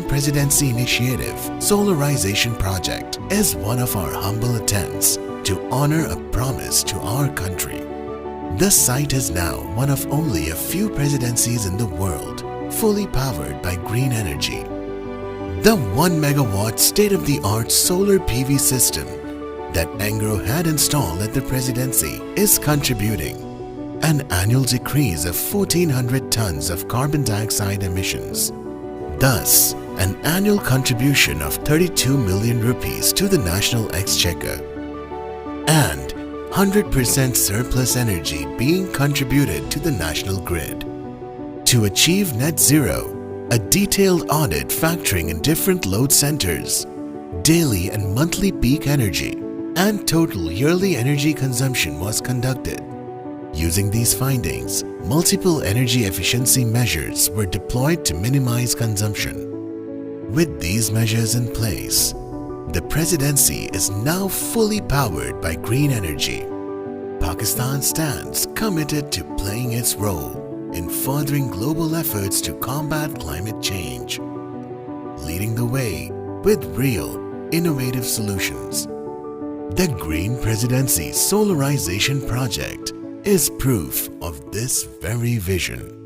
Presidency Initiative Solarization Project is one of our humble attempts to honor a promise to our country. The site is now one of only a few presidencies in the world fully powered by green energy. The 1 megawatt state-of-the-art solar PV system that Engro had installed at the presidency is contributing an annual decrease of 1,400 tons of carbon dioxide emissions. Thus, an annual contribution of 32 million rupees to the national exchequer and 100% surplus energy being contributed to the national grid. To achieve net zero, a detailed audit factoring in different load centers, daily and monthly peak energy, and total yearly energy consumption was conducted. Using these findings, multiple energy efficiency measures were deployed to minimize consumption. With these measures in place, the presidency is now fully powered by green energy. Pakistan stands committed to playing its role in furthering global efforts to combat climate change, leading the way with real, innovative solutions. The Green Presidency Solarization Project is proof of this very vision.